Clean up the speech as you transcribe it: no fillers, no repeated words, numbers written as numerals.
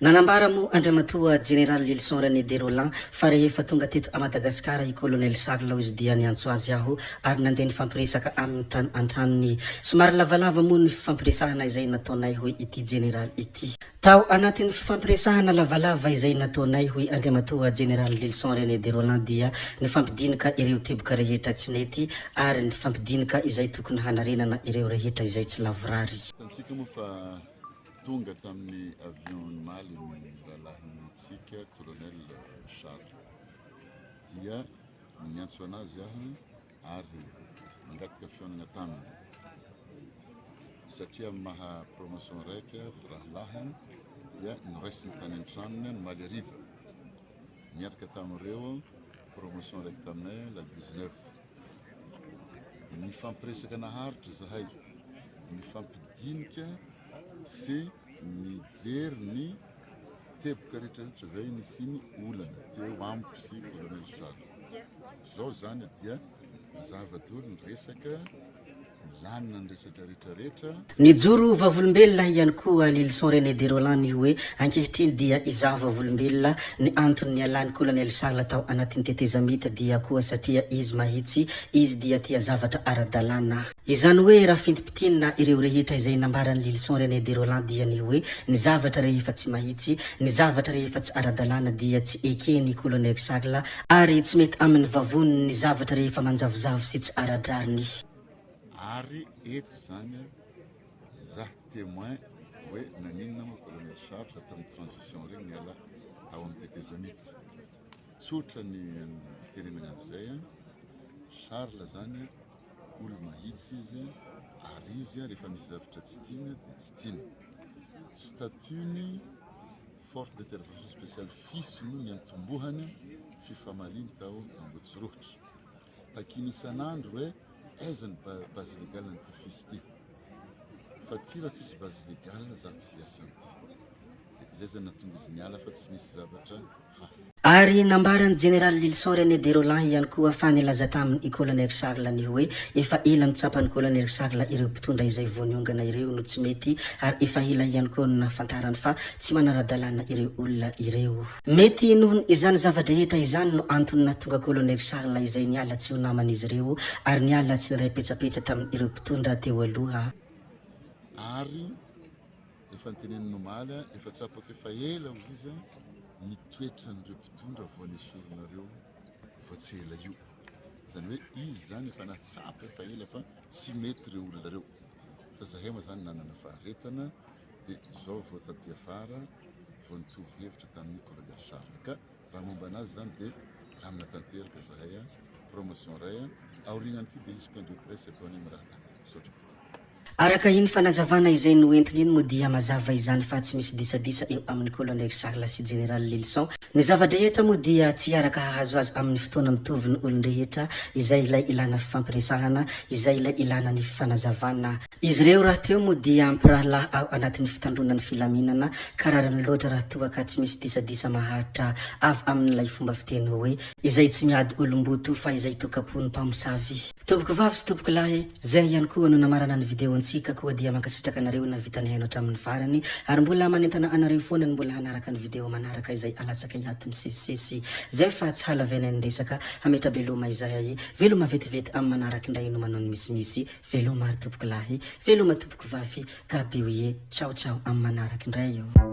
Nanambara mo Andriamatoa General Lilson René de Roland fa rehefa tonga teto a Madagasikara i Colonel Charles izy dia niantso azy aho ary nandeha nifampiresaka amin'ny tany antranony somary lavalava moa ny fifampiresahana izay nataonay hoy ity general ity. Tao anatin'ny fifampiresahana lavalava izay nataonay hoy Andriamatoa General Lilson René de Roland dia nifampidinika ireo teboka rehetra tsy nety ary nifampidinika izay tokony hanarenana ireo rehetra izay tsy lavorary. Tonga tamin'ny avion maly ny rahalahintsika Colonel Charles dia niantso anazy ary mangataka fihaonana taminy satria maha promotion raika rahalahy dia niraisiny tany antranony ny maly ariva niaraka tamin'ireo promotion raika taminay la 19 nifampiresaka naharitra zahay nifampidinika sy nijery ny teboka rehetrarehetra zay nisy ny olana teo amiko sy Colonel Charles zao zany dia zava-doly niresaka lanina ny resaka rehetrarehetra. Nijoro vavolombelona ihany koa Lilson René de Roland hoe ankehitriny dia izaho vavolombelona ny antony nialany Colonel Charles tao anatin'ny tetezamita dia koa satria izy mahitsy izy dia tia zavatra ara-dalàna. Izany hoe raha fintipitinina ireo rehetra izay nambarany Lilson René de Roland dia ny hoe ny zavatra rehefa tsy mahitsy, ny zavatra rehefa tsy ara-dalàna dia tsy ekeny Colonel Charles ary tsy mety amin'ny vavony ny zavatra rehefa manjavozavo sy tsy ara-drariny. Ary eto zany zah témoin hoe naninona mo Colonel Charles tamin'ny transition regny niala tao amin'ny tetezamity tsotra ny tenenana an'izay Charles zany olo mahitsy izy ary izy rehefa misy zavatra tsy tiana dia tsy tiana statut-ny force d'intervention spéciale FIS no niantombohany fifamaliana tao Ambohitsirohitra takiny isan'andro hoe aiza ny base légale n'ity FIS ty fa ty raha tsisy base légale za tsy hiasa an'ity zay zany nahatonga izy niala fa tsy misy zavatra hafa. Ary nambarany General Lilson René de Roland ihany koa fa nilaza tamin'ny Colonel Charles ny hoe efa ela mitsapan'ny Colonel Charles ireo mpitondra izay voaniongana ireo no tsy mety ary efa ela ihany koa no nahafantarany fa tsy manara-dalàna ireo olona ireo. Mety nohony izany zava-drehetra izany no antony nahatonga Colonel Charles izay niala tsy ho naman'izy ireo ary niala tsy niray petsapetra tamin'ny ireo mpitondra teo aloha. Ary efa niteneniny omaly efa tsapaka efa ela ozy izy ny toetran'ireo mpitondra voanesorinareo vao tsy ela io zany hoe izy zany efa natsapa efa ela fa tsy mety ireo olona reo fa zahay moa zany nanana faharetana dia zao vao taty afara vao nitovy hevitra tamin'ny Colonel Charles ka raha momba anazy zany dia amina tanteraka zahay promotion ray aorignan'ity dia izy point de presse ataony amin'ny raha sotra. Araka iny fanazavana izay noentiny iny moa dia mazava izany fa tsy misy disadisa eo amin'ny Colonel Charles sy General Lilson. Ny zava-drehetra moa dia tsy araka hahazo azy amin'ny fotoana mitovy ny olon-drehetra izay ilay ilana fifampiresahana, izay ilay ilana ny fanazavana. Izy ireo raha teo moa dia ampirahalahy ao anatin'ny fitandronan'ny filaminana kararany loatra raha toa ka tsy misy disadisa maharitra avy amin'ilay fomba fiteny hoe izay tsy miady olom-boto fa izay tokapony mpamosavy. Tompoko vavy sy tompoko lahy, zay ihany koa no namarana ny videontsika koa dia mankasitraka anareo na vitany haino hatramin'ny farany ary mbola manentana anareo foana ny mbola hanaraka ny video manaraka izay alatsaka hiato misesisesy zay fa tsy halavena ny resaka hametra veloma izay veloma vetivety amin'ny manaraka indray no manao ny misimisy veloma ary tompoko lahy veloma tompoko vavy gaby oye ciao ciao amin'ny manaraka indray eo.